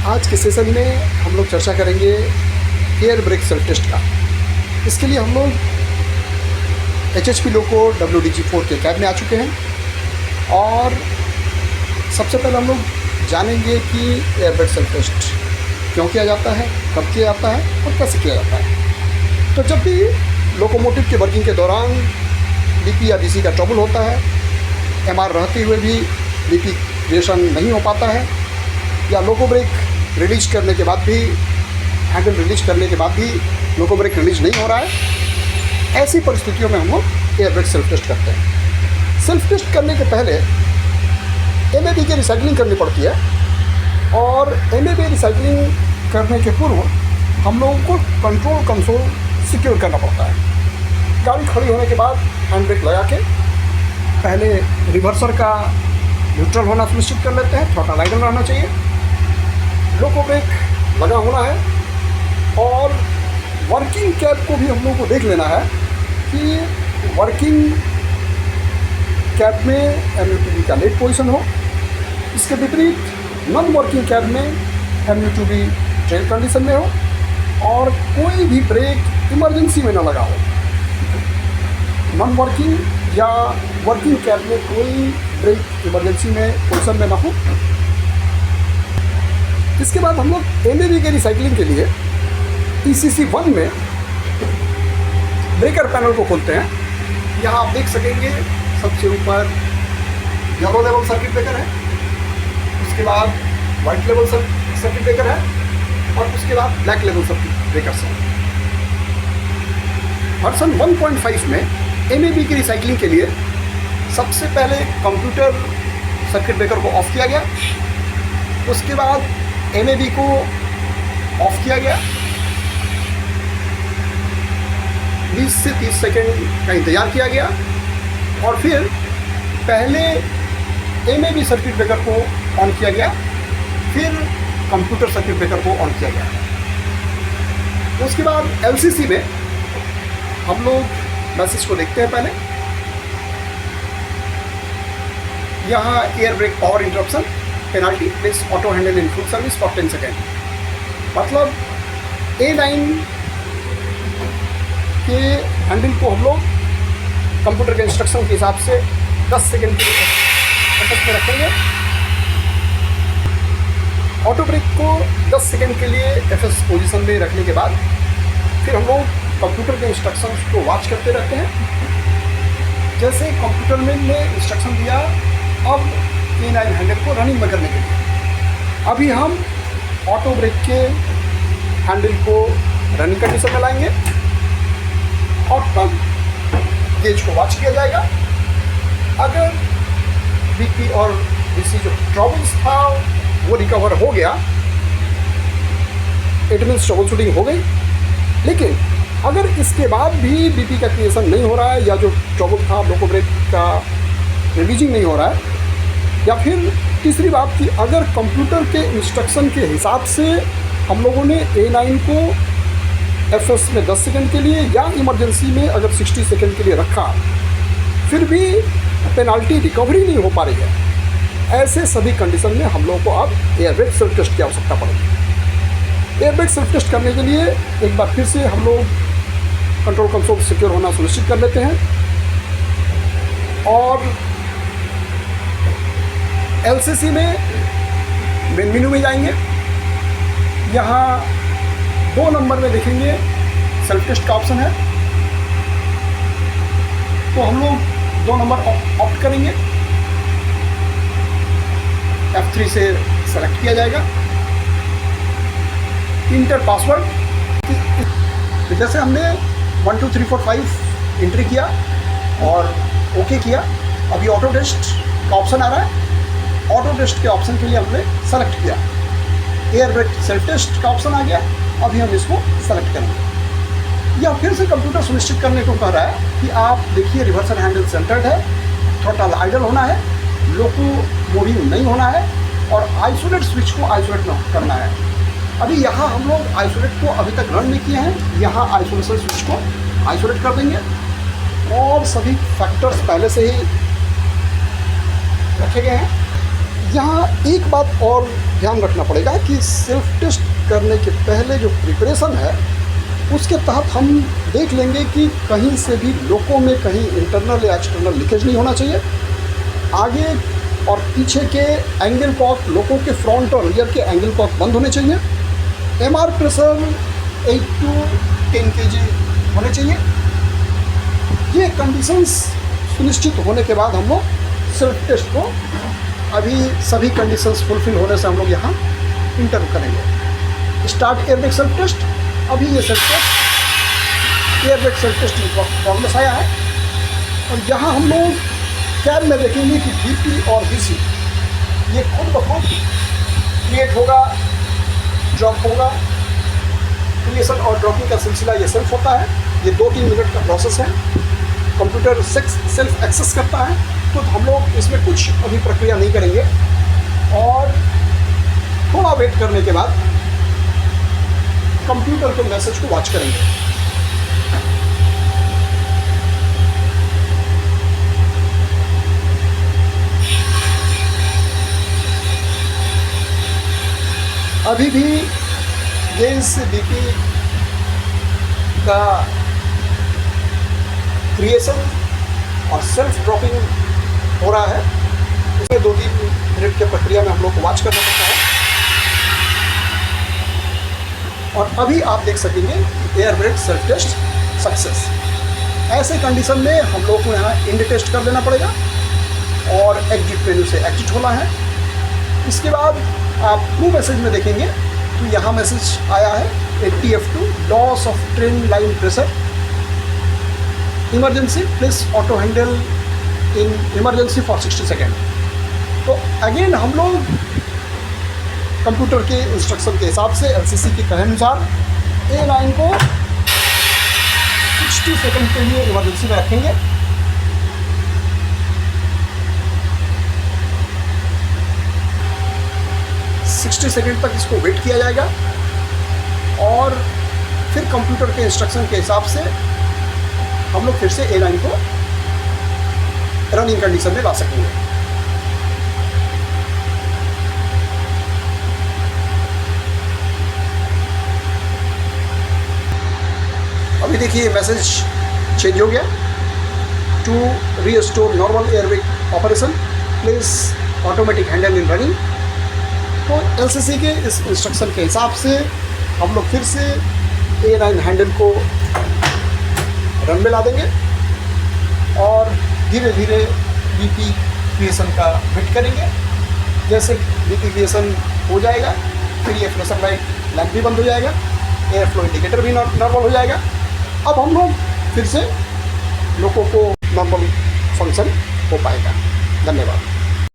आज के सेशन में हम लोग चर्चा करेंगे एयर ब्रेक सेल्फ टेस्ट का। इसके लिए हम लोग HHP लोको WDG4 के कैब में आ चुके हैं और सबसे पहले हम लोग जानेंगे कि एयर ब्रेक सेल्फ टेस्ट क्यों किया जाता है, कब किया जाता है और कैसे किया जाता है। तो जब भी लोकोमोटिव के वर्किंग के दौरान BP या BC का ट्रबल होता है, MR रहते हुए भी BP क्रिएशन नहीं हो पाता है, या लोको ब्रेक रिलीज करने के बाद भी, हैंडल रिलीज करने के बाद भी लोको ब्रेक रिलीज नहीं हो रहा है, ऐसी परिस्थितियों में हम लोग एयर ब्रेक सेल्फ टेस्ट करते हैं। सेल्फ टेस्ट करने के पहले MAB की रिसाइकलिंग करनी पड़ती है और MAB रिसाइकलिंग करने के पूर्व हम लोगों को कंट्रोल कंसोल सिक्योर करना पड़ता है। गाड़ी खड़ी होने के बाद हैंड ब्रेक लगा के पहले रिवर्सर का न्यूट्रल होना सुनिश्चित कर लेते हैं, थ्रॉटल आइडल रहना चाहिए, लोको ब्रेक लगा होना है और वर्किंग कैब को भी हम लोगों को देख लेना है कि वर्किंग कैब में MUTV का लेट पोजीशन हो। इसके विपरीत नॉन वर्किंग कैब में MUTV ट्रेल कंडीशन में हो और कोई भी ब्रेक इमरजेंसी में न लगा हो। नॉन वर्किंग या वर्किंग कैब में कोई ब्रेक इमरजेंसी में पोजीशन में ना हो। इसके बाद हम लोग MAB के रिसाइकलिंग के लिए ECC1 में ब्रेकर पैनल को खोलते हैं। यहाँ आप देख सकेंगे सबसे ऊपर येलो लेवल सर्किट ब्रेकर है, उसके बाद वाइट लेवल सर्किट ब्रेकर है और उसके बाद ब्लैक लेवल सर्किट ब्रेकर्स हैं। वर्जन 1.5 में MAB की रिसाइकलिंग के लिए सबसे पहले कंप्यूटर सर्किट ब्रेकर को ऑफ किया गया, उसके बाद MAB को ऑफ किया गया, 20 से 30 सेकेंड का इंतज़ार किया गया और फिर पहले MAB सर्किट ब्रेकर को ऑन किया गया, फिर कंप्यूटर सर्किट ब्रेकर को ऑन किया गया। उसके बाद LCC में हम लोग मैसेज को देखते हैं। पहले यहाँ air brake power interruption penalty place auto handle in full service for 10 second, मतलब A9 के हैंडल को हम लोग कंप्यूटर के इंस्ट्रक्शन के हिसाब से 10 सेकेंड के लिए फोकस में रखेंगे। ऑटो ब्रेक को 10 सेकेंड के लिए FS पोजीशन में रखने के बाद फिर हम लोग कंप्यूटर के इंस्ट्रक्शंस को वॉच करते रहते हैं। जैसे कंप्यूटर में ने इंस्ट्रक्शन दिया अब A9 हैंडल को रनिंग में करने के लिए, अभी हम ऑटो ब्रेक के हैंडल को रनिंग कंडीशन में लाएंगे और तब गेज को वॉच किया जाएगा। अगर BP और BC जो ट्रबल्स था वो रिकवर हो गया, इट मीन्स ट्रबल शूटिंग हो गई। लेकिन अगर इसके बाद भी BP का क्रिएशन नहीं हो रहा है या जो ट्रबल था लोको ब्रेक का रिलीजिंग नहीं हो रहा है, या फिर तीसरी बात कि अगर कंप्यूटर के इंस्ट्रक्शन के हिसाब से हम लोगों ने A9 को FS में 10 सेकंड के लिए या इमरजेंसी में अगर 60 सेकंड के लिए रखा, फिर भी पेनाल्टी रिकवरी नहीं हो पा रही है, ऐसे सभी कंडीशन में हम लोगों को अब एयर ब्रेक सेल्फ टेस्ट की आवश्यकता पड़ेगी। एयर ब्रेक सेल्फ टेस्ट करने के लिए एक बार फिर से हम लोग कंट्रोल कंसोल सिक्योर होना सुनिश्चित कर लेते हैं और LCC में मेन मेन्यू में जाएंगे। यहाँ 2 नंबर में देखेंगे सेल्फ टेस्ट का ऑप्शन है, तो हम लोग 2 नंबर ऑप्ट करेंगे, F3 से सेलेक्ट किया जाएगा। इंटर पासवर्ड, जैसे हमने 1 2 3 4 5 एंट्री किया और ओके किया, अभी ऑटो टेस्ट का ऑप्शन आ रहा है। ऑटो टेस्ट के ऑप्शन के लिए हमने सेलेक्ट किया, एयर ब्रेक सेल्फ टेस्ट का ऑप्शन आ गया, अभी हम इसको सेलेक्ट करेंगे। या फिर से कंप्यूटर सुनिश्चित करने को कह रहा है कि आप देखिए रिवर्सल हैंडल सेंटर्ड है, थ्रॉटल आइडल होना है, लोको मूविंग नहीं होना है और आइसोलेट स्विच को आइसोलेट करना है। अभी यहाँ हम लोग आइसोलेट को अभी तक रन नहीं किए हैं, यहाँ आइसोलेशन स्विच को आइसोलेट कर देंगे और सभी फैक्टर्स पहले से ही रखे गए हैं। यहाँ एक बात और ध्यान रखना पड़ेगा कि सेल्फ टेस्ट करने के पहले जो प्रिपरेशन है उसके तहत हम देख लेंगे कि कहीं से भी लोको में कहीं इंटरनल या एक्सटर्नल लीकेज नहीं होना चाहिए। आगे और पीछे के एंगल कॉक, लोको के फ्रंट और रियर के एंगल कॉक बंद होने चाहिए। एमआर प्रेशर 8 to 10 kg होने चाहिए। ये कंडीशंस सुनिश्चित होने के बाद हम लोग सेल्फ टेस्ट को अभी सभी कंडीशंस फुलफिल होने से हम लोग यहाँ इंटर करेंगे। Start airbag self test. अभी ये self test airbag self test progress आया है और यहाँ हम लोग कैब में देखेंगे कि बीपी और बीसी ये खुद ब खुद क्रिएट होगा, ड्रॉप होगा। क्रिएशन और ड्रॉपिंग का सिलसिला ये सेल्फ होता है। ये 2-3 मिनट का प्रोसेस है। कंप्यूटर सेल्फ एक्सेस करता है, तो हम लोग इसमें कुछ अभी प्रक्रिया नहीं करेंगे और थोड़ा वेट करने के बाद कंप्यूटर के मैसेज को वॉच करेंगे। अभी भी गेज से बीपी का क्रिएशन और सेल्फ ड्रॉपिंग हो रहा है। उसमें 2-3 मिनट की प्रक्रिया में हम लोग को वॉच करना पड़ता है और अभी आप देख सकेंगे कि air brake self test success. ऐसे कंडीशन में हम लोग को यहाँ इंड टेस्ट कर देना पड़ेगा और एग्जिट मेन्यू से एग्जिट होना है। इसके बाद आप प्रू मैसेज में देखेंगे तो यहाँ मैसेज आया है 80F2 loss of train line pressure emergency, please auto handle in emergency for 60 second. तो अगेन हम लोग कंप्यूटर के इंस्ट्रक्शन के हिसाब से एलसीसी के कहे अनुसार ए लाइन को 60 सेकेंड के लिए इमरजेंसी में रखेंगे। सेकेंड तक इसको वेट किया जाएगा और फिर कंप्यूटर के इंस्ट्रक्शन के हिसाब से हम लोग फिर से ए लाइन को रनिंग कंडीशन में ला सकेंगे। अभी देखिए मैसेज चेंज हो गया। To restore normal airbag operation please automatic handle in running. तो एलसीसी के इस इंस्ट्रक्शन के हिसाब से हम लोग फिर से ए लाइन हैंडल को रन में ला देंगे और धीरे धीरे बीपी क्रिएशन का वेट करेंगे। जैसे बीपी क्रिएशन हो जाएगा फिर ये फ्लैशर लाइट लैंप भी बंद हो जाएगा, एयर फ्लो इंडिकेटर भी नॉर्मल हो जाएगा। अब हम लोग फिर से लोगों को नॉर्मल फंक्शन हो पाएगा। धन्यवाद।